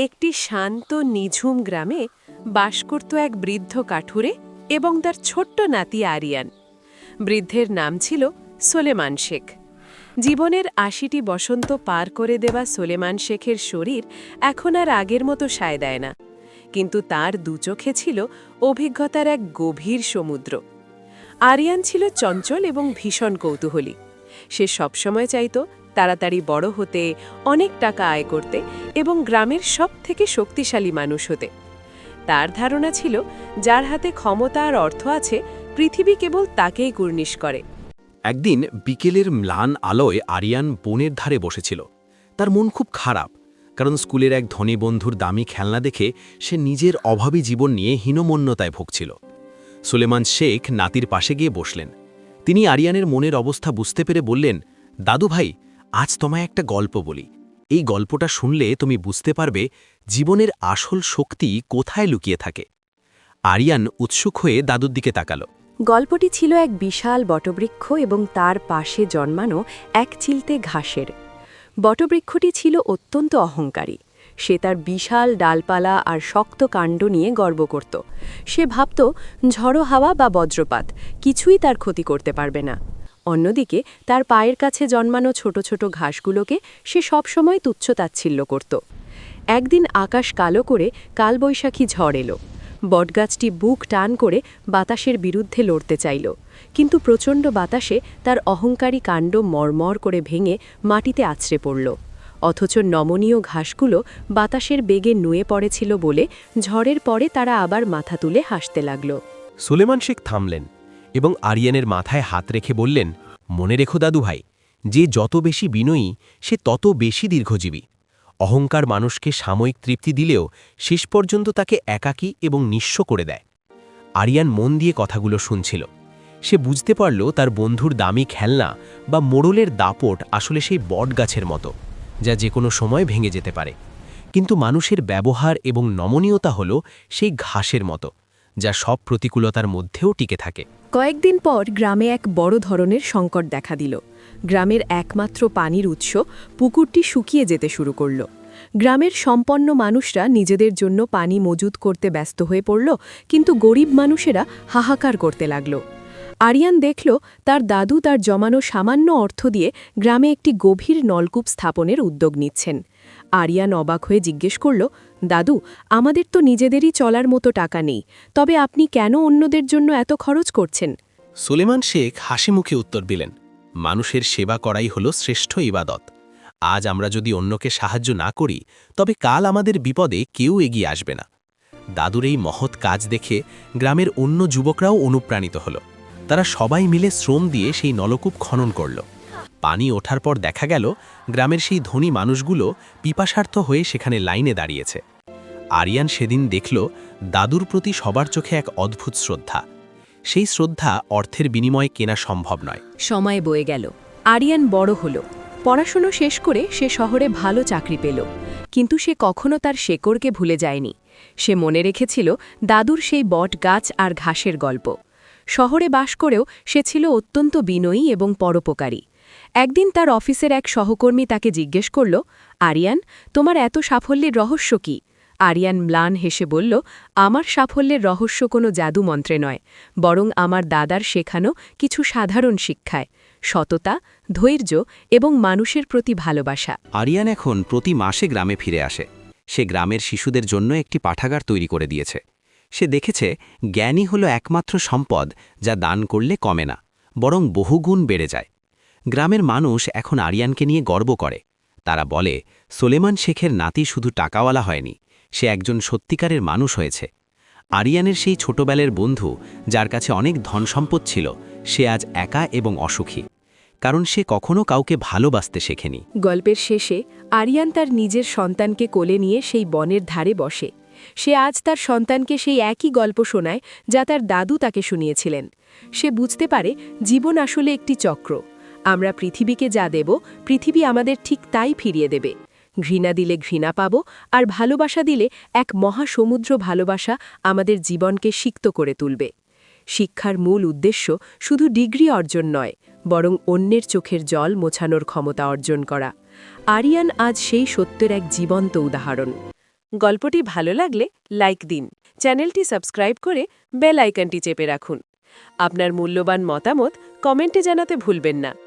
একটি শান্ত নিঝুম গ্রামে বাস করত এক বৃদ্ধ কাঠুরে এবং তার ছোট্ট নাতি আরিয়ান। বৃদ্ধের নাম ছিল সোলেমান শেখ। জীবনের ৮০টি বসন্ত পার করে দেওয়া সোলেমান শেখের শরীর এখন আর আগের মতো সায় দেয় না, কিন্তু তার দুচোখে ছিল অভিজ্ঞতার এক গভীর সমুদ্র। আরিয়ান ছিল চঞ্চল এবং ভীষণ কৌতূহলী। সে সবসময় চাইত তাড়াতাড়ি বড় হতে, অনেক টাকা আয় করতে এবং গ্রামের সবথেকে শক্তিশালী মানুষ হতে। তার ধারণা ছিল, যার হাতে ক্ষমতা আর অর্থ আছে, পৃথিবী কেবল তাকেই কুর্নিশ করে। একদিন বিকেলের ম্লান আলোয় আরিয়ান বনের ধারে বসেছিল। তার মন খুব খারাপ, কারণ স্কুলের এক ধনী বন্ধুর দামি খেলনা দেখে সে নিজের অভাবী জীবন নিয়ে হীনমন্যতায় ভুগছিল। সুলেমান শেখ নাতির পাশে গিয়ে বসলেন। তিনি আরিয়ানের মনের অবস্থা বুঝতে পেরে বললেন, দাদু ভাই, আজ তোমায় একটা গল্প বলি। এই গল্পটা শুনলে তুমি বুঝতে পারবে জীবনের আসল শক্তি কোথায় লুকিয়ে থাকে। আরিয়ান উৎসুক হয়ে দাদুর দিকে তাকালো। গল্পটি ছিল এক বিশাল বটবৃক্ষ এবং তার পাশে জন্মানো এক চিলতে ঘাসের। বটবৃক্ষটি ছিল অত্যন্ত অহংকারী। সে তার বিশাল ডালপালা আর শক্ত কাণ্ড নিয়ে গর্ব করত। সে ভাবত, ঝড়ো হাওয়া বা বজ্রপাত কিছুই তার ক্ষতি করতে পারবে না। অন্যদিকে তার পায়ের কাছে জন্মানো ছোট ছোট ঘাসগুলোকে সে সবসময় তুচ্ছতাচ্ছিল্য করত। একদিন আকাশ কালো করে কালবৈশাখী ঝড় এলো। বটগাছটি বুক টান করে বাতাসের বিরুদ্ধে লড়তে চাইল, কিন্তু প্রচণ্ড বাতাসে তার অহংকারী কাণ্ড মরমর করে ভেঙে মাটিতে আছড়ে পড়ল। অথচ নমনীয় ঘাসগুলো বাতাসের বেগে নুয়ে পড়েছিল বলে ঝড়ের পরে তারা আবার মাথা তুলে হাসতে লাগল। সুলেমান শেখ থামলেন এবং আরিয়ানের মাথায় হাত রেখে বললেন, মনে রেখো দাদু ভাই, যে যত বেশি বিনয়ী সে তত বেশি দীর্ঘজীবী। অহংকার মানুষকে সাময়িক তৃপ্তি দিলেও শেষ পর্যন্ত তাকে একাকী এবং নিঃস্ব করে দেয়। আরিয়ান মন দিয়ে কথাগুলো শুনছিল। সে বুঝতে পারল তার বন্ধুর দামি খেলনা বা মোড়লের দাপট আসলে সেই বটগাছের মতো, যা যে কোনো সময় ভেঙে যেতে পারে। কিন্তু মানুষের ব্যবহার এবং নমনীয়তা হল সেই ঘাসের মতো, যা সব প্রতিকূলতার মধ্যেও টিকে থাকে। কয়েকদিন পর গ্রামে এক বড় ধরনের সংকট দেখা দিল। গ্রামের একমাত্র পানির উৎস পুকুরটি শুকিয়ে যেতে শুরু করল। গ্রামের সম্পন্ন মানুষরা নিজেদের জন্য পানি মজুত করতে ব্যস্ত হয়ে পড়ল, কিন্তু গরিব মানুষেরা হাহাকার করতে লাগল। আরিয়ান দেখল তার দাদু তার জমানো সামান্য অর্থ দিয়ে গ্রামে একটি গভীর নলকূপ স্থাপনের উদ্যোগ নিচ্ছেন। আরিয়ান অবাক হয়ে জিজ্ঞেস করল, দাদু, আমাদের তো নিজেদেরই চলার মতো টাকা নেই, তবে আপনি কেন অন্যদের জন্য এত খরচ করছেন? সুলেমান শেখ হাসি মুখে উত্তর দিলেন, মানুষের সেবা করাই হল শ্রেষ্ঠ ইবাদত। আজ আমরা যদি অন্যকে সাহায্য না করি, তবে কাল আমাদের বিপদে কেউ এগিয়ে আসবে না। দাদুর এই মহৎ কাজ দেখে গ্রামের অন্য যুবকরাও অনুপ্রাণিত হল। তারা সবাই মিলে শ্রম দিয়ে সেই নলকূপ খনন করল। পানি ওঠার পর দেখা গেল গ্রামের সেই ধনী মানুষগুলো পিপাসার্থ হয়ে সেখানে লাইনে দাঁড়িয়েছে। আরিয়ান সেদিন দেখল দাদুর প্রতি সবার চোখে এক অদ্ভুত শ্রদ্ধা। সেই শ্রদ্ধা অর্থের বিনিময়ে কেনা সম্ভব নয়। সময় বয়ে গেল। আরিয়ান বড় হল। পড়াশুনো শেষ করে সে শহরে ভালো চাকরি পেল, কিন্তু সে কখনো তার শেকড়কে ভুলে যায়নি। সে মনে রেখেছিল দাদুর সেই বট গাছ আর ঘাসের গল্প। শহরে বাস করেও সে ছিল অত্যন্ত বিনয়ী এবং পরোপকারী। একদিন তার অফিসের এক সহকর্মী তাকে জিজ্ঞেস করল, আরিয়ান, তোমার এত সাফল্যের রহস্য কি? আরিয়ান ম্লান হেসে বলল, আমার সাফল্যের রহস্য কোনো জাদুমন্ত্রে নয়, বরং আমার দাদার শেখানো কিছু সাধারণ শিক্ষায়: সততা, ধৈর্য এবং মানুষের প্রতি ভালোবাসা। আরিয়ান এখন প্রতি মাসে গ্রামে ফিরে আসে। সে গ্রামের শিশুদের জন্য একটি পাঠাগার তৈরি করে দিয়েছে। সে দেখেছে জ্ঞানই হলো একমাত্র সম্পদ, যা দান করলে কমে না, বরং বহুগুণ বেড়ে যায়। গ্রামের মানুষ এখন আরিয়ানকে নিয়ে গর্ব করে। তারা বলে, সুলেমান শেখের নাতি শুধু টাকাওয়ালা হয়নি, সে একজন সত্যিকারের মানুষ হয়েছে। আরিয়ানের সেই ছোটবেলার বন্ধু, যার কাছে অনেক ধন সম্পদ ছিল, সে আজ একা এবং অসুখী, কারণ সে কখনো কাউকে ভালোবাসতে শেখেনি। গল্পের শেষে আরিয়ান তার নিজের সন্তানকে কোলে নিয়ে সেই বনের ধারে বসে। সে আজ তার সন্তানকে সেই একই গল্প শোনায় যা তার দাদু তাকে শুনিয়েছিলেন। সে বুঝতে পারে জীবন আসলে একটি চক্র। আমরা পৃথিবীকে যা দেব, পৃথিবী আমাদের ঠিক তাই ফিরিয়ে দেবে। ঘৃণা দিলে ঘৃণা পাব, আর ভালোবাসা দিলে এক মহাসমুদ্র ভালোবাসা আমাদের জীবনকে সিক্ত করে তুলবে। শিক্ষার মূল উদ্দেশ্য শুধু ডিগ্রি অর্জন নয়, বরং অন্যের চোখের জল মোছানোর ক্ষমতা অর্জন করা। আরিয়ান আজ সেই সত্যের এক জীবন্ত উদাহরণ। গল্পটি ভালো লাগলে লাইক দিন, চ্যানেলটি সাবস্ক্রাইব করে বেল আইকনটি চেপে রাখুন। আপনার মূল্যবান মতামত কমেন্টে জানাতে ভুলবেন না।